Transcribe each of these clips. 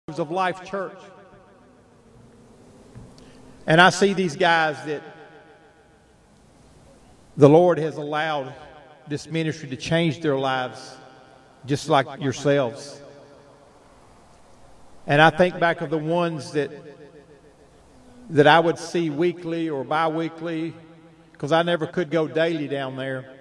of Life Church. And I see these guys that the Lord has allowed this ministry to change their lives, just like yourselves. And I think back of the ones that I would see weekly or bi-weekly, because I never could go daily down there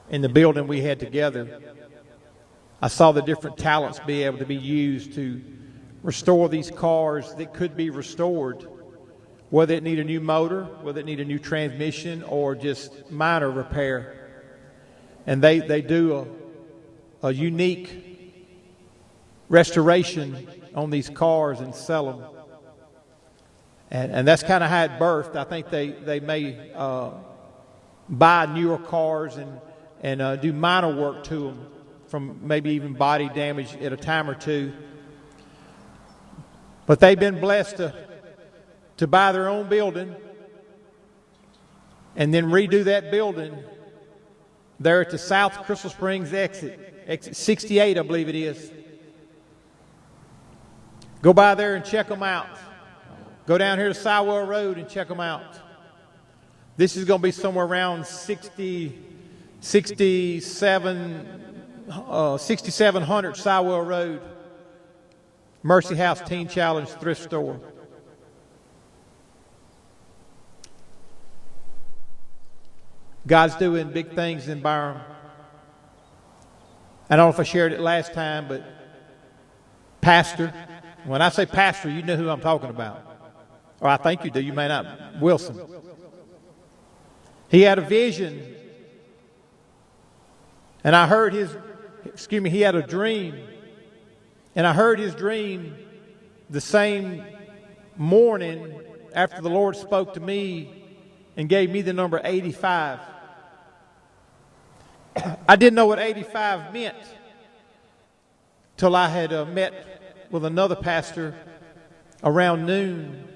in the building we had together. I saw the different talents be able to be used to restore these cars that could be restored, whether it need a new motor, whether it need a new transmission, or just minor repair. And they do a unique restoration on these cars and sell them. And that's kind of how it birthed. I think they may buy newer cars and do minor work to them, from maybe even body damage at a time or two. But they've been blessed to buy their own building and then redo that building there at the South Crystal Springs exit 68, I believe it is. Go by there and check them out. Go down here to Sywell Road and check them out. This is going to be somewhere around 6700 Sywell Road, Mercy House Teen Challenge Thrift Store. God's doing big things in Byram. I don't know if I shared it last time, but Pastor, when I say Pastor, you know who I'm talking about. Or I think you do, you may not. Wilson. He had a vision. And I heard he had a dream. And I heard his dream the same morning after the Lord spoke to me and gave me the number 85. I didn't know what 85 meant till I had met with another pastor around noon.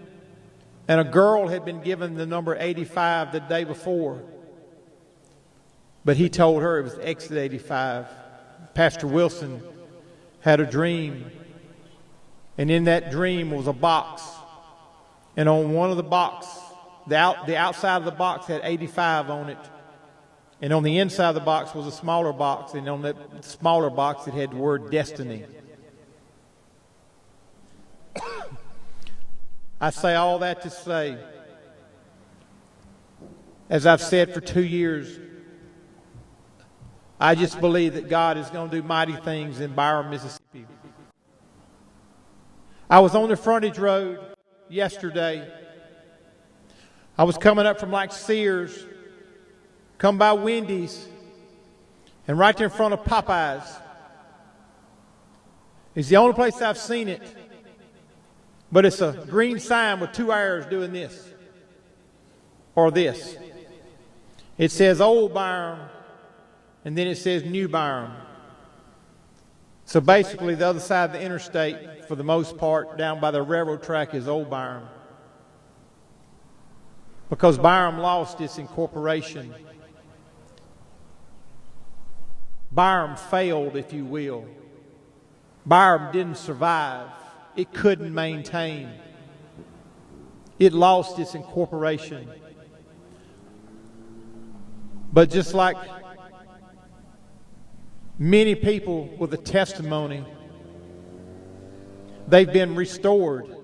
And a girl had been given the number 85 the day before. But he told her it was exit 85. Pastor Wilson had a dream. And in that dream was a box. And on one of the box, the outside of the box had 85 on it. And on the inside of the box was a smaller box. And on that smaller box it had the word destiny. I say all that to say, as I've said for 2 years, I just believe that God is going to do mighty things in Byram, Mississippi. I was on the frontage road yesterday. I was coming up from like Sears, come by Wendy's, and right there in front of Popeyes. It's the only place I've seen it. But it's a green sign with two arrows doing this or this. It says Old Byram, and then it says New Byram. So basically the other side of the interstate, for the most part, down by the railroad track, is Old Byram. Because Byram lost its incorporation. Byram failed, if you will. Byram didn't survive. It couldn't maintain. It lost its incorporation. But just like many people with a testimony, they've been restored.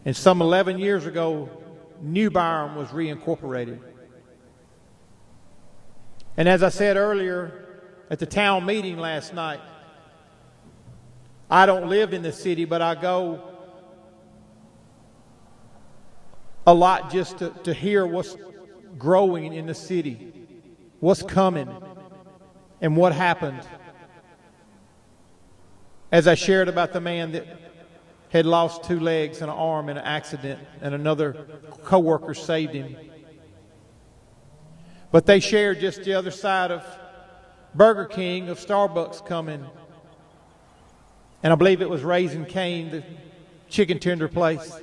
And some 11 years ago, New Byram was reincorporated. And as I said earlier at the town meeting last night, I don't live in the city, but I go a lot just to hear what's growing in the city, what's coming, and what happened. As I shared about the man that had lost 2 legs and an arm in an accident, and another co-worker saved him. But they shared just the other side of Burger King, of Starbucks coming. And I believe it was Raising Cane, the chicken tender place.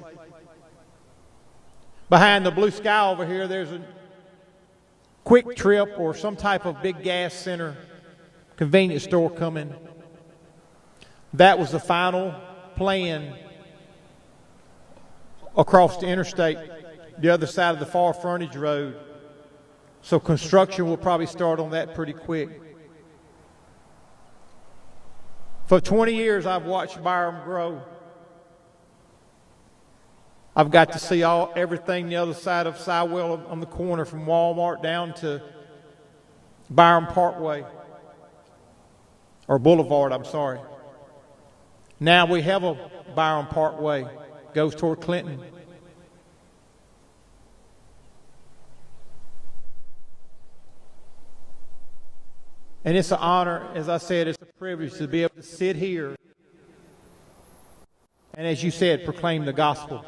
Behind the blue sky over here, there's a Quick Trip or some type of big gas center, convenience store coming. That was the final plan across the interstate, the other side of the far frontage road. So construction will probably start on that pretty quick. For 20 years, I've watched Byram grow. I've got to see everything the other side of Vowell on the corner from Walmart down to Byram Parkway, or Boulevard, I'm sorry. Now we have a Byram Parkway, goes toward Clinton. And it's an honor, as I said, it's a privilege to be able to sit here and, as you said, proclaim the gospel.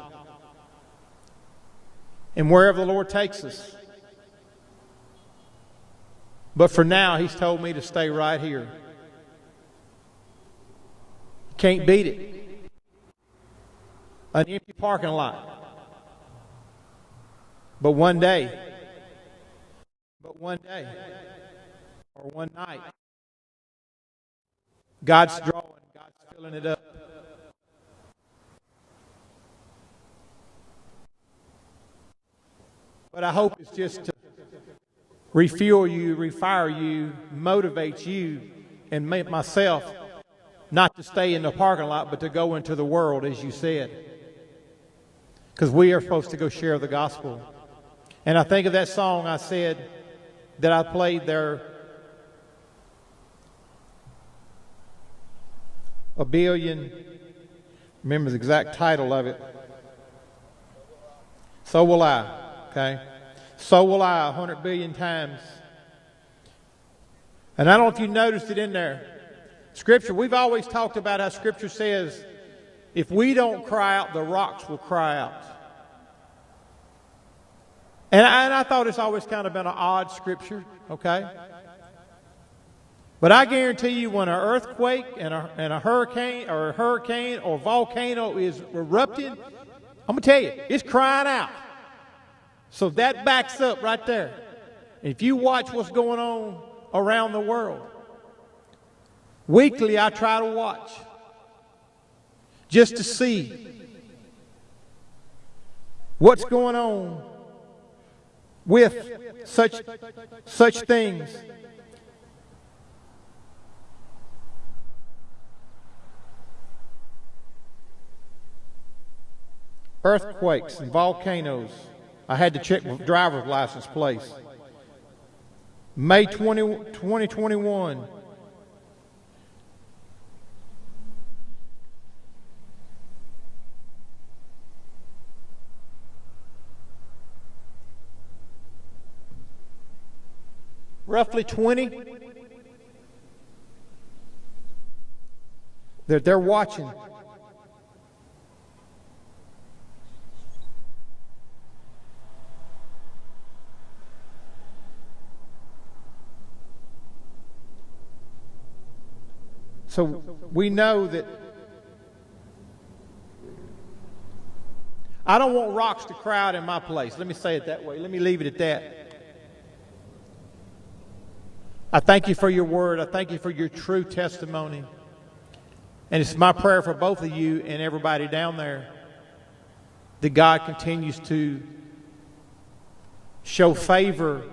And wherever the Lord takes us. But for now, He's told me to stay right here. Can't beat it. An empty parking lot. But one day, or one night, God's drawing, God's filling it up. But I hope it's just to refuel you, refire you, motivate you, and make myself not to stay in the parking lot, but to go into the world, as you said. Because we are supposed to go share the gospel. And I think of that song I said that I played there, a billion, remember the exact title of it. So will I, okay? So will I 100 billion times. And I don't know if you noticed it in there. Scripture, we've always talked about how Scripture says, if we don't cry out, the rocks will cry out. And I thought it's always kind of been an odd Scripture, okay? But I guarantee you when an earthquake and a hurricane or volcano is erupting, I'm going to tell you, it's crying out. So that backs up right there. If you watch what's going on around the world, weekly I try to watch just to see what's going on with such things. Earthquakes and volcanoes. I had to check my driver's license plates. May 2021. Roughly 20. They're watching. So we know that I don't want rocks to cry out in my place. Let me say it that way. Let me leave it at that. I thank you for your word. I thank you for your true testimony. And it's my prayer for both of you and everybody down there that God continues to show favor.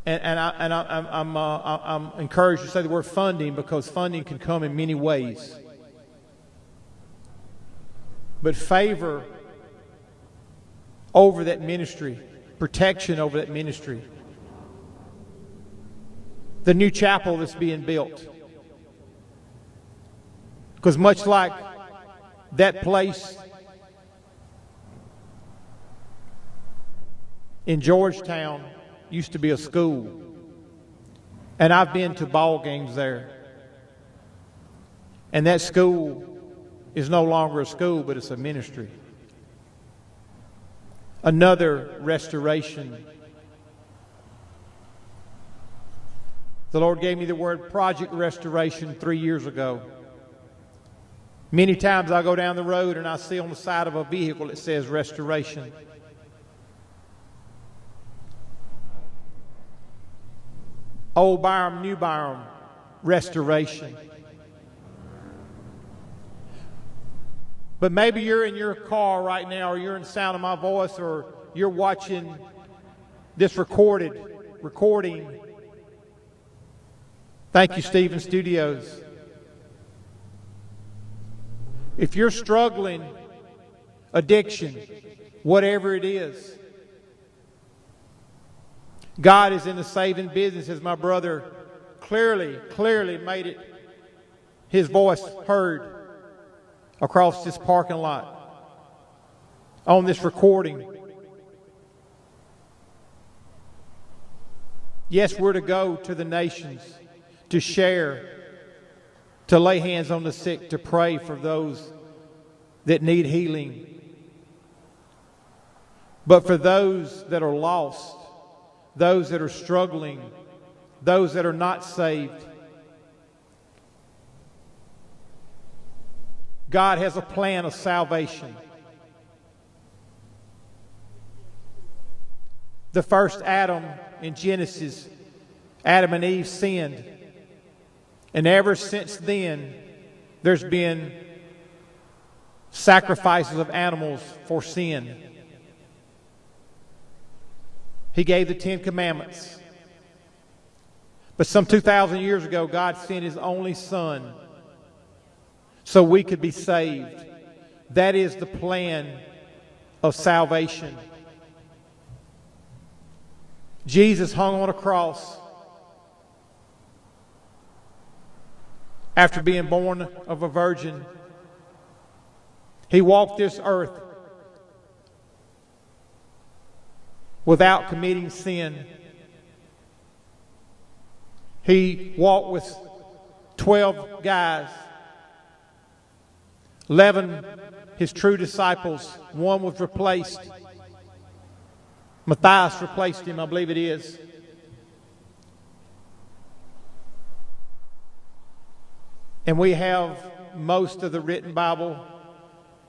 And I'm encouraged to say the word funding, because funding can come in many ways. But favor over that ministry, protection over that ministry. The new chapel that's being built. Because much like that place in Georgetown used to be a school. And I've been to ball games there. And that school is no longer a school, but it's a ministry. Another restoration. The Lord gave me the word project restoration 3 years ago. Many times I go down the road and I see on the side of a vehicle it says restoration. Old Byram, New Byram, restoration. But maybe you're in your car right now, or you're in the sound of my voice, or you're watching this recording. Thank you, Stephen Studios. If you're struggling, addiction, whatever it is, God is in the saving business, as my brother clearly made it, his voice heard across this parking lot on this recording. Yes, we're to go to the nations, to share, to lay hands on the sick, to pray for those that need healing. But for those that are lost, those that are struggling, those that are not saved, God has a plan of salvation. The first Adam in Genesis, Adam and Eve sinned. And ever since then, there's been sacrifices of animals for sin. He gave the 10 Commandments. But some 2,000 years ago, God sent His only Son so we could be saved. That is the plan of salvation. Jesus hung on a cross after being born of a virgin. He walked this earth without committing sin. He walked with 12 guys. 11, his true disciples. One was replaced. Matthias replaced him, I believe it is. And we have most of the written Bible